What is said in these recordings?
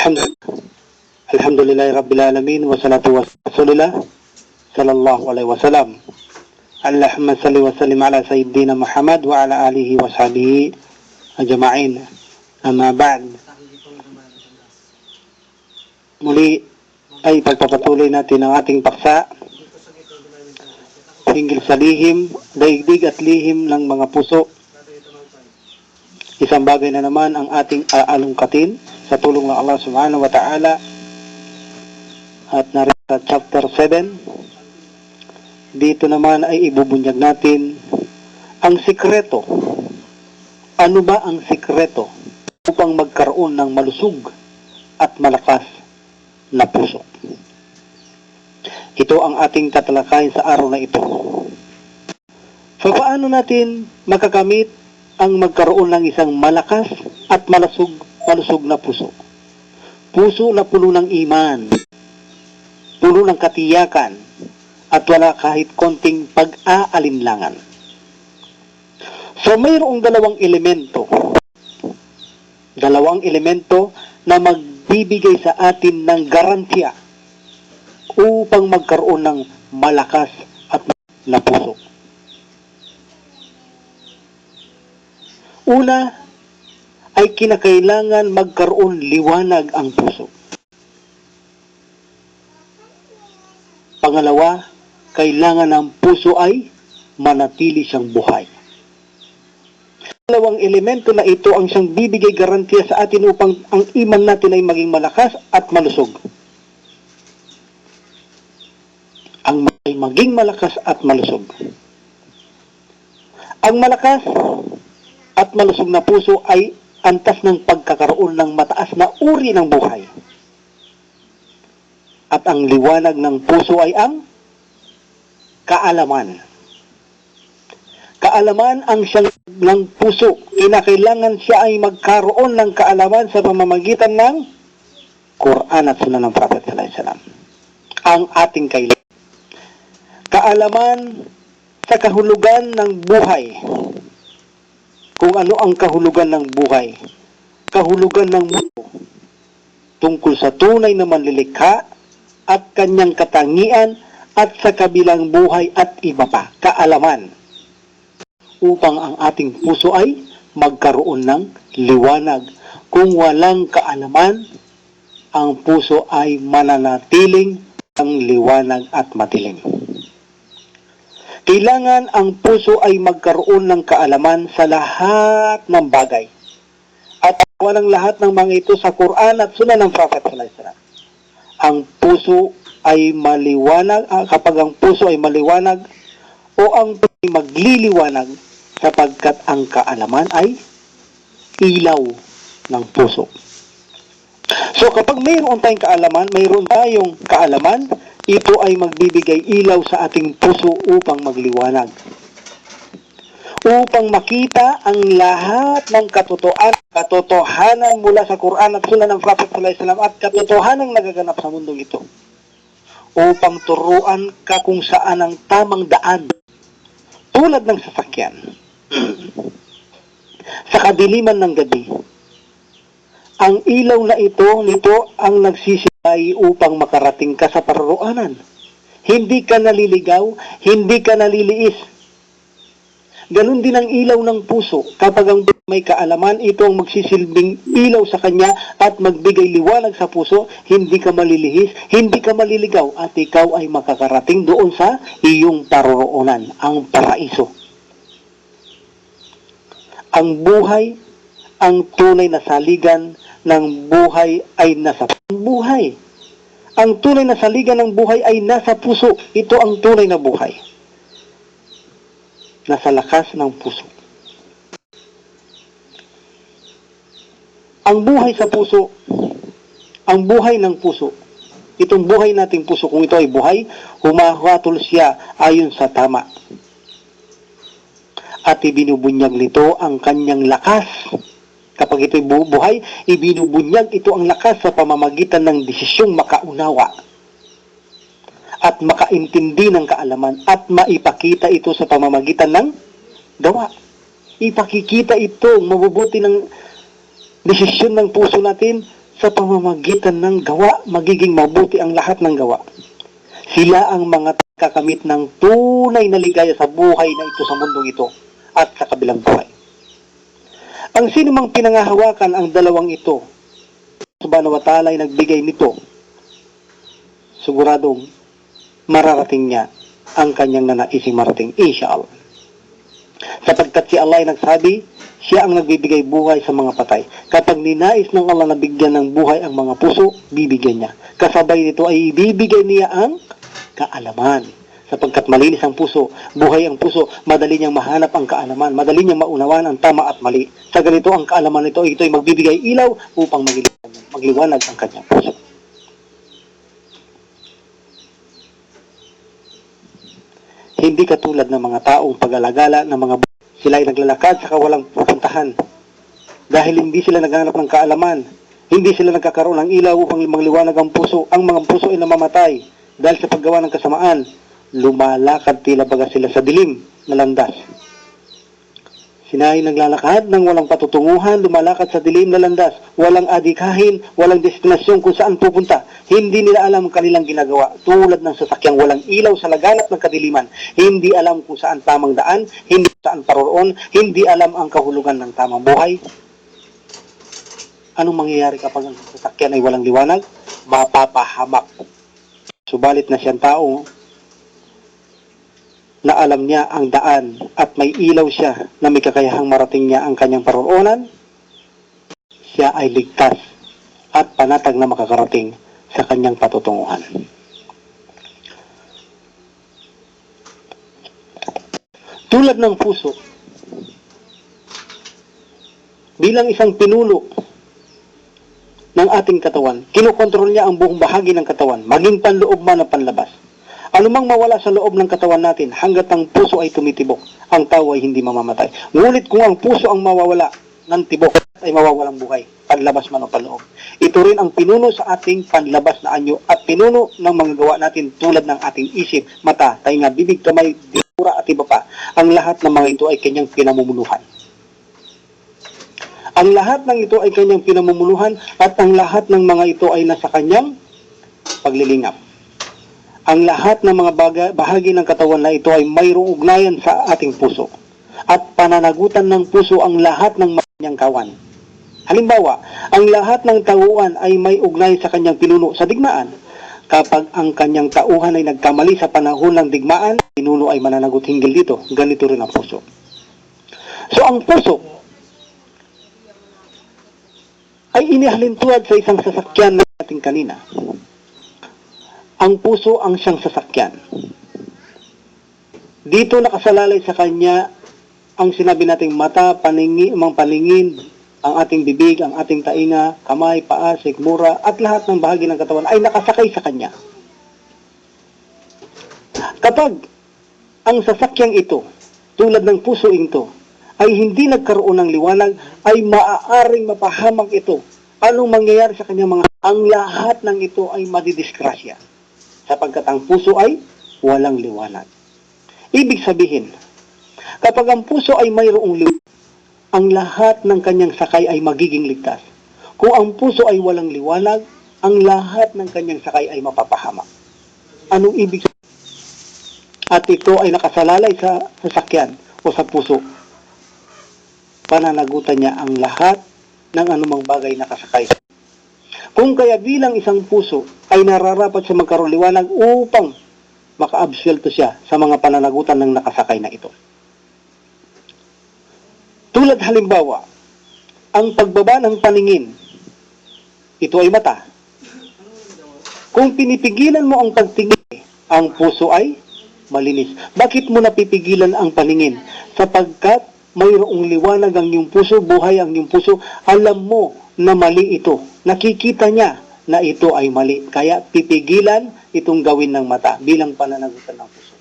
Alhamdulillahi Rabbil Alamin wa salatu wa rasulillah sallallahu alaihi wasallam. Allahumma salli wa sallim ala sayyidina Muhammad wa ala alihi wa sahbihi ajma'in. Amma ba'd. Muli ay pagpapatuloy natin ang ating paksa hinggil sa lihim, daigdig at lihim ng mga puso. Isang bagay na naman ang ating aalungkatin sa tulong ng Allah subhanahu wa ta'ala. At narito sa chapter 7, dito naman ay ibubunyag natin ang sikreto. Ano ba ang sikreto upang magkaroon ng malusog at malakas na puso? Ito ang ating tatalakayin sa araw na ito. So, paano natin makakamit ang magkaroon ng isang malakas at malusog na puso? Puso na puno ng iman, puno ng katiyakan, at wala kahit konting pag-aalinlangan. So, mayroong dalawang elemento na magbibigay sa atin ng garantiya upang magkaroon ng malakas at na puso. Una, ay kinakailangan magkaroon liwanag ang puso. Pangalawa, kailangan ng puso ay manatili siyang buhay. Dalawang elemento na ito ang siyang bibigay garantiya sa atin upang ang iman natin ay maging malakas at malusog. Ang maging malakas at malusog. Ang malakas at malusog na puso ay antas ng pagkakaroon ng mataas na uri ng buhay. At ang liwanag ng puso ay ang kaalaman. Kaalaman ang siyang ng puso. Kinakailangan siya ay magkaroon ng kaalaman sa pamamagitan ng Quran at Sunnah ng Prophet sallallahu alaihi wasallam. Ang ating kailangan. Kaalaman sa kahulugan ng buhay. Kung ano ang kahulugan ng buhay. Kahulugan ng mundo. Tungkol sa tunay na manlilikha at kanyang katangian at sa kabilang buhay at iba pa. Kaalaman. Upang ang ating puso ay magkaroon ng liwanag. Kung walang kaalaman, ang puso ay mananatiling ang liwanag at madilim. Kailangan ang puso ay magkaroon ng kaalaman sa lahat ng bagay. At walang lahat ng mga ito sa Quran at Sunnah ng Prophet sallallahu alaihi wasallam. Ang puso ay maliwanag, kapag ang puso ay maliwanag o ang puso ay magliliwanag sapagkat ang kaalaman ay ilaw ng puso. So kapag mayroon tayong kaalaman, ito ay magbibigay ilaw sa ating puso upang magliwanag. Upang makita ang lahat ng katotohanan mula sa Quran at Sunnah ng Prophet sallallahu alaihi wasallam at katotohanan nagaganap sa mundong ito. Upang turuan ka kung saan ang tamang daan tulad ng sasakyan sa kadiliman ng gabi. Ang ilaw na nito ang nagsisilay upang makarating ka sa paroroonan. Hindi ka naliligaw, hindi ka naliliis. Ganon din ang ilaw ng puso. Kapag ang may kaalaman, ito ang magsisilbing ilaw sa kanya at magbigay liwanag sa puso, hindi ka malilihis, hindi ka maliligaw, at ikaw ay makakarating doon sa iyong paroroonan, ang paraiso. Ang buhay, ang tunay na saligan ng buhay ay nasa buhay. Ang tunay na saligan ng buhay ay nasa puso. Ito ang tunay na buhay. Nasa lakas ng puso. Ang buhay sa puso, ang buhay ng puso, itong buhay nating puso, kung ito ay buhay, humahatol siya ayon sa tama. At ibinubunyag nito ang kanyang lakas. Kapag ito'y buhay, ibinubunyag ito ang lakas sa pamamagitan ng desisyong makaunawa at makaintindi ng kaalaman at maipakita ito sa pamamagitan ng gawa. Ipakikita ito, mabubuti ng desisyon ng puso natin sa pamamagitan ng gawa, magiging mabuti ang lahat ng gawa. Sila ang mga kakamit ng tunay na ligaya sa buhay na ito sa mundong ito at sa kabilang buhay. Ang sinumang pinangahawakan ang dalawang ito, Subhanahu wa ta'ala ay nagbigay nito, siguradong mararating niya ang kanyang nanaising marating, insyaAllah. Sapagkat si Allah ay nagsabi, siya ang nagbibigay buhay sa mga patay. Kapag ninais ng Allah na bigyan ng buhay ang mga puso, bibigyan niya. Kasabay nito ay ibibigay niya ang kaalaman. Sapagkat malinis ang puso, buhay ang puso, madali niyang mahanap ang kaalaman, madali niyang maunawan ang tama at mali. Sa ganito ang kaalaman nito, ito ay magbibigay ilaw upang magliwanag ang kanyang puso. Hindi katulad ng mga taong pag-alagala ng mga sila ay naglalakad sa kawalang pupuntahan. Dahil hindi sila naghanap ng kaalaman, hindi sila nagkakaroon ng ilaw upang magliwanag ang puso. Ang mga puso ay namamatay dahil sa paggawa ng kasamaan. Lumalakad tila baga sila sa dilim na landas. Sila ay naglalakad ng walang patutunguhan, lumalakad sa dilim na landas. Walang adikahin, walang destinasyon kung saan pupunta. Hindi nila alam ang kanilang ginagawa. Tulad ng sasakyang walang ilaw sa laganap ng kadiliman. Hindi alam kung saan tamang daan, hindi saan paroroon, hindi alam ang kahulugan ng tamang buhay. Anong mangyayari kapag ang sasakyan ay walang liwanag? Mapapahamak. Subalit na siyang tao na alam niya ang daan at may ilaw siya na may kakayahang marating niya ang kanyang paroroonan, siya ay ligtas at panatag na makakarating sa kanyang patutunguhan. Tulad ng puso, bilang isang pinulo ng ating katawan, kinokontrol niya ang buong bahagi ng katawan, maging panloob man o panlabas. Anumang mawala sa loob ng katawan natin, hanggat ang puso ay tumitibok, ang tao ay hindi mamamatay. Ngunit kung ang puso ang mawawala ng tibok, ay mawawalang buhay, panlabas man o panloob. Ito rin ang pinuno sa ating panlabas na anyo at pinuno ng mga gawa natin tulad ng ating isip, mata, tainga, bibig, kamay, dikura at iba pa. Ang lahat ng mga ito ay kanyang pinamumunuhan. Ang lahat ng ito ay kanyang pinamumunuhan at ang lahat ng mga ito ay nasa kanyang paglilingap. Ang lahat ng mga bahagi ng katawan na ito ay mayroong ugnayan sa ating puso. At pananagutan ng puso ang lahat ng kanyang kawan. Halimbawa, ang lahat ng tauhan ay may ugnay sa kanyang pinuno sa digmaan. Kapag ang kanyang tauhan ay nagkamali sa panahon ng digmaan, pinuno ay mananagot hinggil dito. Ganito rin ang puso. So ang puso ay inihalintuad sa isang sasakyan na ating kanina. Ang puso ang siyang sasakyan. Dito nakasalalay sa kanya ang sinabi nating mata, paningin, ang ating bibig, ang ating tainga, kamay, paa, sikmura, at lahat ng bahagi ng katawan ay nakasakay sa kanya. Kapag ang sasakyang ito, tulad ng puso ito, ay hindi nagkaroon ng liwanag, ay maaaring mapahamak ito. Anong mangyayari sa kanyang mga... Ang lahat ng ito ay madidiskrasya, sapagkat ang puso ay walang liwanag. Ibig sabihin, kapag ang puso ay mayroong liwanag, ang lahat ng kanyang sakay ay magiging ligtas. Kung ang puso ay walang liwanag, ang lahat ng kanyang sakay ay mapapahamak. Anong ibig sabihin? At ito ay nakasalalay sa sasakyan o sa puso. Pananagutan niya ang lahat ng anumang bagay na kasakay. Kung kaya bilang isang puso ay nararapat sa magkaroon liwanag upang makaabsuelto siya sa mga pananagutan ng nakasakay na ito. Tulad halimbawa, ang pagbaba ng paningin, ito ay mata. Kung pinipigilan mo ang pagtingin, ang puso ay malinis. Bakit mo napipigilan ang paningin? Sapagkat mayroong liwanag ang iyong puso, buhay ang iyong puso, alam mo na mali ito. Nakikita niya na ito ay mali. Kaya pipigilan itong gawin ng mata bilang pananagutan ng puso.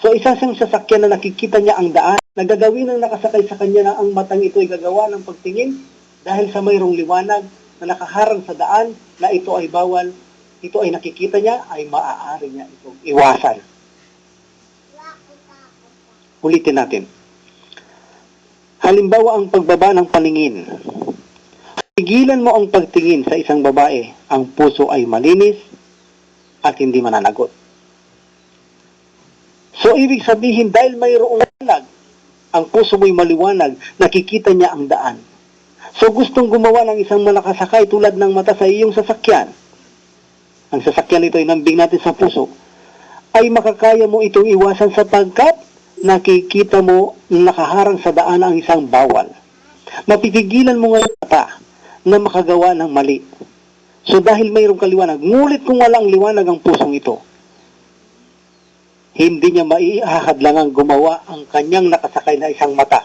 So isang sasakyan na nakikita niya ang daan, nagagawin ng nakasakay sa kanya na ang matang ito ay gagawa ng pagtingin dahil sa mayroong liwanag na nakaharang sa daan na ito ay bawal, ito ay nakikita niya, ay maaari niya itong iwasan. Ulitin natin. Halimbawa ang pagbaba ng paningin. pigilan mo ang pagtingin sa isang babae, ang puso ay malinis at hindi mananagot. So, ibig sabihin, dahil mayroong liwanag, ang puso mo'y maliwanag, nakikita niya ang daan. So, gustong gumawa ng isang malakasakay tulad ng mata sa iyong sasakyan. Ang sasakyan ito ay nambing natin sa puso, ay makakaya mo itong iwasan sapagkat nakikita mo nakaharang sa daan ang isang bawal. Mapipigilan mo ngayon mata na makagawa ng mali. So, dahil mayroong kaliwanag, ngulit kung walang liwanag ang pusong ito, hindi niya maihahadlangang gumawa ang kanyang nakasakay na isang mata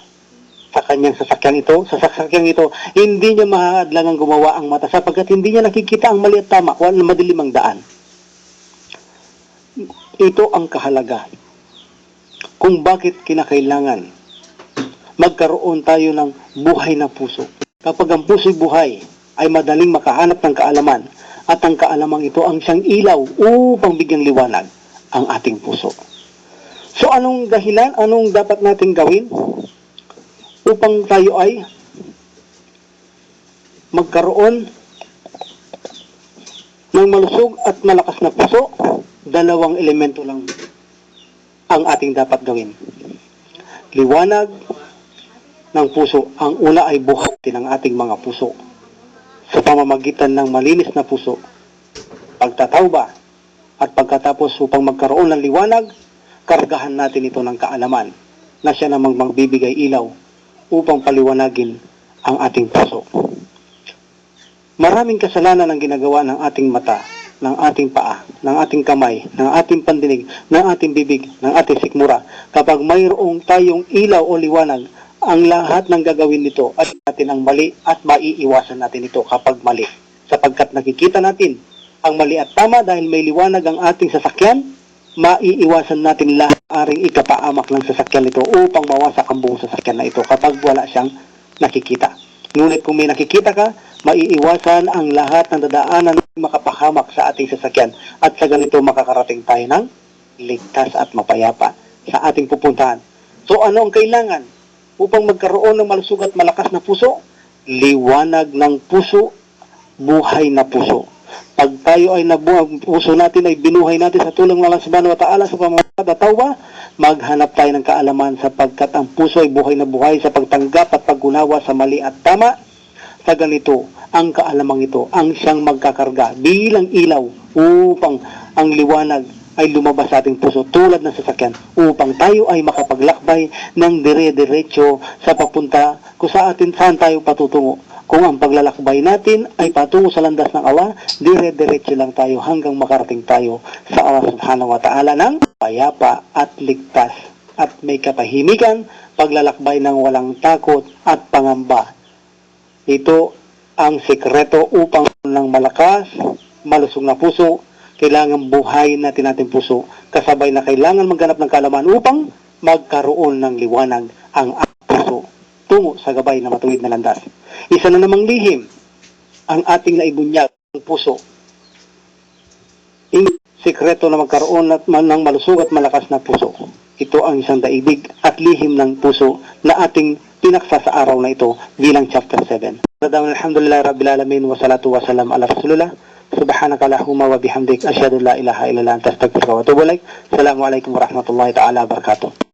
sa kanyang sasakyan ito. Sa sasakyan ito, hindi niya mahahadlangang gumawa ang mata sapagkat hindi niya nakikita ang mali at tama, walang madilim ang daan. Ito ang kahalaga kung bakit kinakailangan magkaroon tayo ng buhay na puso. Kapag ang puso'y buhay, ay madaling makahanap ng kaalaman at ang kaalamang ito ang siyang ilaw upang bigyang liwanag ang ating puso. So, anong dahilan? Anong dapat natin gawin upang tayo ay magkaroon ng malusog at malakas na puso? Dalawang elemento lang ang ating dapat gawin. Liwanag ng puso. Ang una ay buhatin ang ating mga puso sa pamamagitan ng malinis na puso. Pagtatawba at pagkatapos upang magkaroon ng liwanag, kargahan natin ito ng kaalaman na siya namang magbibigay ilaw upang paliwanagin ang ating puso. Maraming kasalanan ang ginagawa ng ating mata, ng ating paa, ng ating kamay, ng ating pandinig, ng ating bibig, ng ating sikmura. Kapag mayroong tayong ilaw o liwanag, ang lahat ng gagawin nito at natin ang mali at maiiwasan natin ito kapag mali. Sapagkat nakikita natin ang mali at tama dahil may liwanag ang ating sasakyan, maiiwasan natin lahat aring ikapaamak ng sasakyan nito upang mawasak ang buong sasakyan na ito kapag wala siyang nakikita. Ngunit kung may nakikita ka, maiiwasan ang lahat ng dadaanan na makapahamak sa ating sasakyan at sa ganito makakarating tayo ng ligtas at mapayapa sa ating pupuntahan. So ano ang kailangan upang magkaroon ng malusog at malakas na puso? Liwanag ng puso, buhay na puso. Pag tayo ay puso natin ay binuhay natin sa tulong ng Allah Subhanahu wa Ta'ala sa pamamagitan ng tawba, maghanap tayo ng kaalaman sapagkat ang puso ay buhay na buhay sa pagtanggap at pag-unawa sa mali at tama. Sa ganito, ang kaalamang ito ang siyang magkakarga bilang ilaw upang ang liwanag ay lumabas sa ating puso tulad ng sasakyan upang tayo ay makapaglakbay ng dire-diretso sa papunta kung saan tayo patutungo. Kung ang paglalakbay natin ay patungo sa landas ng Allah, dire-diretso lang tayo hanggang makarating tayo sa Allah Subhanahu wa Ta'ala ng payapa at ligtas at may katahimikan, paglalakbay ng walang takot at pangamba. Ito ang sekreto upang ng malakas, malusog na puso. Kailangan buhay natin ating puso. Kasabay na kailangan magganap ng kaalaman upang magkaroon ng liwanag ang puso tungo sa gabay na matuwid na landas. Isa na namang lihim ang ating naibunyag ng puso. Ang sekreto na magkaroon ng malusog at malakas na puso. Ito ang isang daigdig at lihim ng puso na ating pinaksa sa araw na ito bilang chapter 7. Alhamdulillah Rabbil Alamin wa salatu wa salam ala Rasulullah. Subhanaka Allahumma wa bihamdik asyhadu la ilaha illa anta astaghfiruka wa atubu ilaik. Assalamualaikum warahmatullahi taala wabarakatuh.